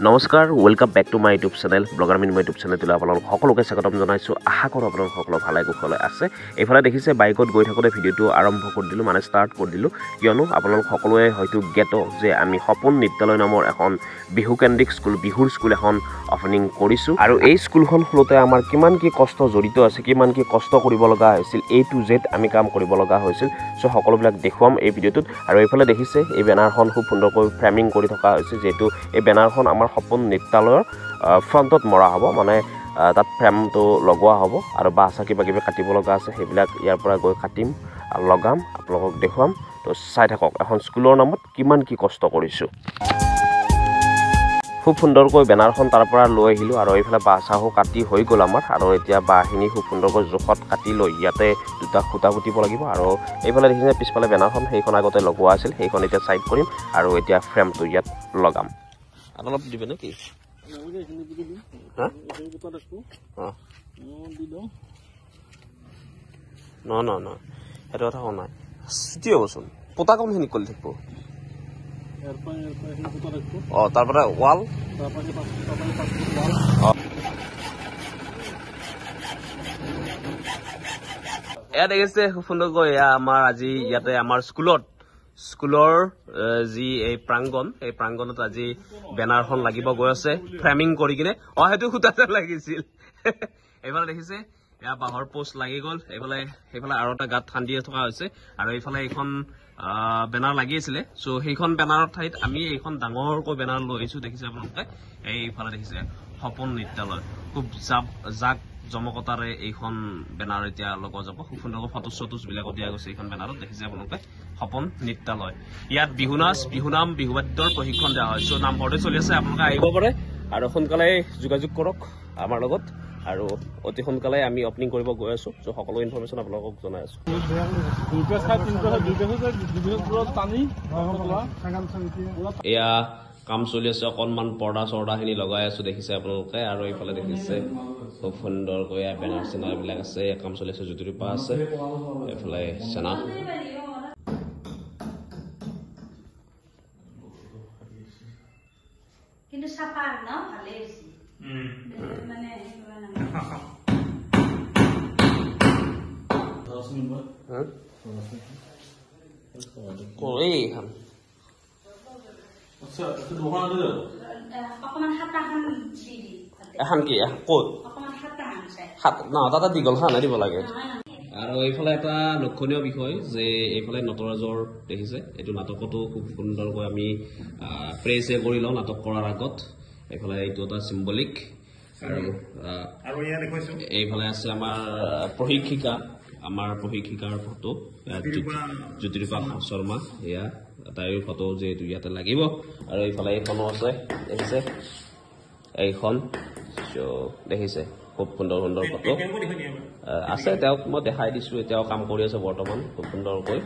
নমস্কাৰ welcome back to my YouTube channel blogger mean my YouTube চেনেলটোলৈ আপোনালোক সকলোকে স্বাগতম জনাইছোঁ। আশা কৰোঁ আপোনালোক সকলো ভালে কুশলে আছে। এইফালে দেখিছে বাইকত গৈ থাকোঁতে ভিডিঅ'টো আৰম্ভ কৰি দিলোঁ, মানে ষ্টাৰ্ট কৰি দিলোঁ, কিয়নো আপোনালোক সকলোৱে হয়তো জ্ঞাত যে আমি সপোন নৃত্যালয় নামৰ এখন বিহুকেন্দ্ৰিক স্কুল, বিহুৰ স্কুল এখন অপেনিং কৰিছোঁ। আৰু এই স্কুলখন খোলোতে আমাৰ কিমান কি কষ্ট জড়িত আছে, কিমান কি কষ্ট কৰিব লগা হৈছিল, A to Z আমি কাম কৰিব লগা হৈছিল। চ' সকলোবিলাক দেখুৱাম এই ভিডিঅ'টোত। আৰু এইফালে দেখিছে এই বেনাৰখন খুব সুন্দৰকৈ ফ্ৰেমিং কৰি থকা হৈছে, যিহেতু এই বেনাৰখন আমাৰ সপোন নৃত্যালয়ৰ ফ্ৰণ্টত মৰা হ'ব, মানে তাত ফ্ৰেমটো লগোৱা হ'ব আৰু বাঁহ কিবা কিবি কাটিব লগা আছে, সেইবিলাক ইয়াৰ পৰা গৈ কাটিম আৰু লগাম, আপোনালোকক দেখুৱাম। তো চাই থাকক এখন স্কুলৰ নামত কিমান কি কষ্ট কৰিছোঁ। খুব সুন্দৰকৈ বেনাৰখন তাৰ পৰা লৈ আহিলোঁ আৰু এইফালে বাঁহ চাহো কাটি হৈ গ'ল আমাৰ। আৰু এতিয়া বাঁহখিনি খুব সুন্দৰকৈ জোখত কাটি লৈ ইয়াতে দুটা খুঁটা পুতিব লাগিব। আৰু এইফালে দেখিছে পিছফালে বেনাৰখন, সেইখন আগতে লগোৱা আছিল, সেইখন এতিয়া চাইড কৰিম আৰু এতিয়া ফ্ৰেমটো ইয়াত লগাম। অলপ দিবে নেকি? ন সেইটো কথা কোৱা নাই, চিটি হ'বচোন, পোতা কামখিনি কৰি থাকিব। তাৰপৰা ৱাল এয়া দেখিছে খুব সুন্দৰকৈ। এয়া আমাৰ আজি ইয়াতে আমাৰ স্কুলৰ যি এই প্ৰাংগণ, এই প্ৰাংগণত আজি বেনাৰখন লাগিব গৈ আছে ফ্ৰেমিং কৰি কিনে। সেইটো খুঁটাতে লাগিছিল। এইফালে দেখিছে এয়া বাঁহৰ পোষ্ট লাগি গ'ল, সেইফালে আৰু এটা গাঁত খান্দি থকা হৈছে। আৰু এইফালে এইখন বেনাৰ লাগি আছিলে। চ' সেইখন বেনাৰৰ ঠাইত আমি এইখন ডাঙৰকৈ বেনাৰ লৈ আহিছোঁ। দেখিছে আপোনালোকে, এইফালে দেখিছে সপোন নৃত্যালয়, খুব জাক জমকতাৰে এইখন বেনাৰ এতিয়া লগোৱা যাব। খুব সুন্দৰকৈ ফটোজ বিলাকো দিয়া গৈছে এইখন বেনাৰত। দেখিছে আপোনালোকে সপোন নৃত্যালয়। ইয়াত বিহু নাচ, বিহুনাম, বিহুবাদ্যৰ প্ৰশিক্ষণ দিয়া হয়। চ' নামঘৰতে চলি আছে, আপোনালোকে আহিব পাৰে আৰু সোনকালে যোগাযোগ কৰক আমাৰ লগত। আৰু অতি সোনকালে আমি অপেনিং কৰিব গৈ আছোঁ। চ' সকলো ইনফৰমেশ্যন আপোনালোকক জনাই আছোঁ। এয়া কাম চলি আছে, অকণমান পৰ্দা চৰ্দাখিনি লগাই আছোঁ, দেখিছে আপোনালোকে। আৰু এইফালে দেখিছে খুব সুন্দৰকৈ বেনাৰ চেনাৰবিলাক আছে, কাম চলি আছে, জ্যোতিৰূপা আছে, এইফালে চেনা। কিন্তু সাপার না ভালো হইছে মানে কই খান আচ্ছা তো দোকান আছে অকমান হাতাখান দিদি এখন কি ক'ত অকমান হাতাখান চাই হাত না তাতে দীঘল খান দিব লাগে। আৰু এইফালে এটা লক্ষণীয় বিষয় যে এইফালে নটৰাজৰ দেখিছে, এইটো নাটকতো খুব সুন্দৰকৈ আমি প্ৰেছে কৰি লওঁ নাটক কৰাৰ আগত। এইফালে এইটো এটা চিম্বলিক। আৰু এইফালে আছে আমাৰ প্ৰশিক্ষিকা, আমাৰ প্ৰশিক্ষিকাৰ ফটো, জ্যোতিৰূপা শৰ্মা, এয়া তাইৰ ফটো যিহেতু ইয়াতে লাগিব। আৰু এইফালে এইখনো আছে, দেখিছে এইখন। দেখিছে খুব সুন্দৰ সুন্দৰ ফটো আছে, তেওঁক মই দেখাই দিছোঁ। এতিয়াও কাম কৰি আছে বৰ্তমান খুব সুন্দৰকৈ।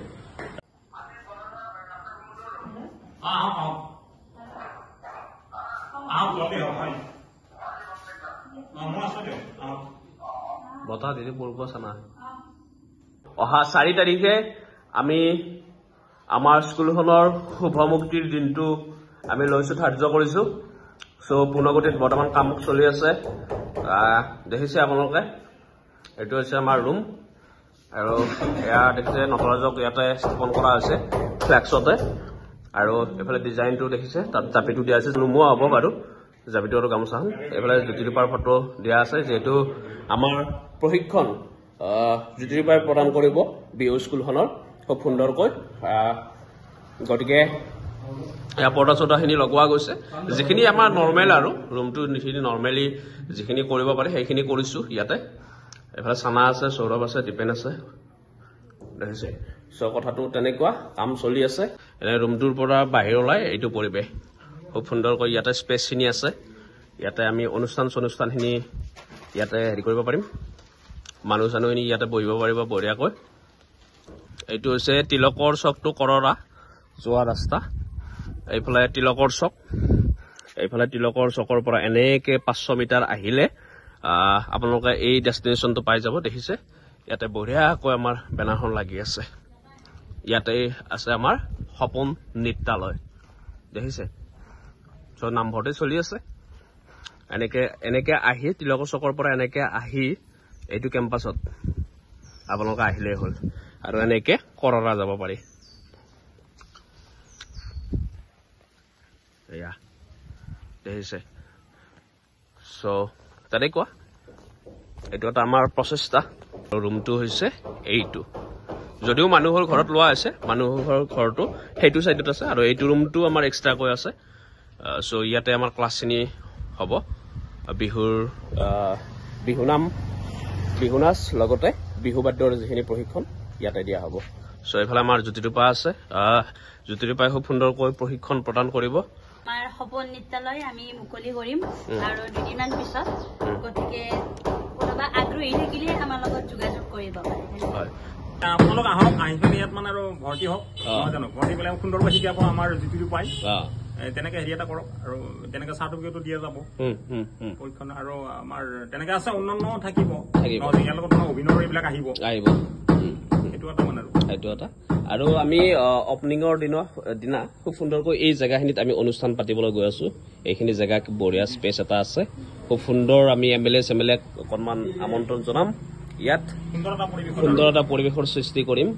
বতাহ দিদি পূৰ্ব চানা অহা 4 তাৰিখে আমি আমাৰ স্কুলখনৰ শুভ মুক্তিৰ দিনটো আমি লৈছোঁ, ধাৰ্য কৰিছোঁ। চ' পূৰ্ণগতিত বৰ্তমান কাম চলি আছে। দেখিছে আপোনালোকে, এইটো হৈছে আমাৰ ৰুম। আৰু এয়া দেখিছে নটৰাজক ইয়াতে স্থাপন কৰা হৈছে ফ্লেক্সতে। আৰু এইফালে ডিজাইনটো দেখিছে, তাত জাপিটো দিয়া আছে, নোমোৱা হ'ব বাৰু জাপিটো আৰু গামোচাখন। এইফালে জ্যোতিৰূপাৰ ফটো দিয়া আছে, যিহেতু আমাৰ প্ৰশিক্ষণ জ্যোতিৰূপাই প্ৰদান কৰিব বিহু স্কুলখনৰ খুব সুন্দৰকৈ। গতিকে এয়া পৰ্দা চৰ্দাখিনি লগোৱা গৈছে, যিখিনি আমাৰ নৰ্মেল আৰু ৰুমটো যিখিনি নৰ্মেলি যিখিনি কৰিব পাৰি সেইখিনি কৰিছোঁ ইয়াতে। এইফালে চানা আছে, সৌৰভ আছে, দীপেন আছে, দেখিছে। চ' কথাটো তেনেকুৱা, কাম চলি আছে। এনে ৰুমটোৰ পৰা বাহিৰ ওলাই এইটো পৰিৱেশ খুব সুন্দৰকৈ ইয়াতে স্পেচখিনি আছে। ইয়াতে আমি অনুষ্ঠানখিনি ইয়াতে হেৰি কৰিব পাৰিম, মানুহ চানুহখিনি ইয়াতে বহিব পাৰিব বঢ়িয়াকৈ। এইটো হৈছে তিলকৰ চকটো কৰৰা যোৱা ৰাস্তা। এইফালে তিলকৰ চক, এইফালে তিলকৰ চকৰ পৰা এনেকৈ 500 মিটাৰ আহিলে আপোনালোকে এই ডেষ্টিনেশ্যনটো পাই যাব। দেখিছে ইয়াতে বঢ়িয়াকৈ আমাৰ বেনাৰখন লাগি আছে। ইয়াতে আছে আমাৰ সপোন নৃত্যালয়, দেখিছে। চ' নামভৰ্তি চলি আছে এনেকে আহি তিলকৰ চকৰ পৰা এনেকে আহি এইটো কেম্পাছত আপোনালোকে আহিলেই হ'ল আৰু এনেকে কৰৰা যাব পাৰি এয়া দেখিছে চ' তেনেকুৱা এইটো এটা আমাৰ প্ৰচেষ্টা ৰুমটো হৈছে এইটো যদিও মানুহৰ ঘৰত লোৱা আছে মানুহৰ ঘৰটো সেইটো চাইডত আছে আৰু এইটো ৰুমটো আমাৰ এক্সট্ৰাকৈ আছে চ' ইয়াতে আমাৰ ক্লাছখিনি হ'ব বিহু নাচ লগতে বিহু বাদ্যৰ যিখিনি প্ৰশিক্ষণ ইয়াতে দিয়া হ'ব চ' এইফালে আমাৰ জ্যোতিৰূপা আছে জ্যোতিৰূপাই খুব সুন্দৰকৈ প্ৰশিক্ষণ প্ৰদান কৰিব আমাৰ সপোন নৃত্যালয় আমি মুকলি কৰিম আৰু দুদিনমান পিছত গতিকে কোনোবা আগ্ৰহী থাকিলে আমাৰ লগত যোগাযোগ কৰিব পাৰে আপোনালোক আহক আহি পেলাই ইয়াত মানে আৰু ভৰ্তি হওক নহয় জানো ভৰ্তি পেলাই সুন্দৰকৈ শিকাব আমাৰ জ্যোতিৰূপাই তেনেকে হেৰি এটা কৰক আৰু তেনেকে চাৰ্টিফিকেটো দিয়া যাব পৰীক্ষণ আৰু আমাৰ তেনেকে আছে অন্যান্য থাকিব ইয়াৰ লগত অভিনয় এইবিলাক আহিব সেইটো এটা মানে সেইটো এটা আৰু আমি অপেনিঙৰ দিনা খুব সুন্দৰকৈ এই জেগাখিনিত আমি অনুষ্ঠান পাতিবলৈ গৈ আছো এইখিনি জেগা বঢ়িয়া স্পেচ এটা আছে খুব সুন্দৰ আমি MLA অকণমান আমন্ত্ৰণ জনাম ইয়াত সুন্দৰ এটা পৰিৱেশৰ সৃষ্টি কৰিম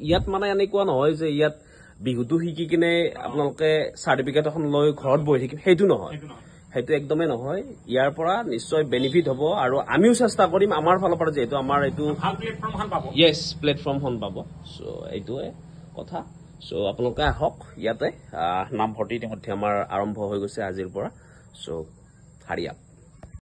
ইয়াত মানে এনেকুৱা নহয় যে ইয়াত বিহুটো শিকি কিনে আপোনালোকে চাৰ্টিফিকেট এখন লৈ ঘৰত বহি থাকিম সেইটো নহয় সেইটো একদমেই নহয় ইয়াৰ পৰা নিশ্চয় বেনিফিট হ'ব আৰু আমিও চেষ্টা কৰিম আমাৰ ফালৰ পৰা যিহেতু আমাৰ এইটো য়েছ প্লেটফৰ্মখন পাব চ' এইটোৱে কথা চ' আপোনালোকে আহক ইয়াতে নামভৰ্তি ইতিমধ্যে আমাৰ আৰম্ভ হৈ গৈছে আজিৰ পৰা চ' হাৰি আপ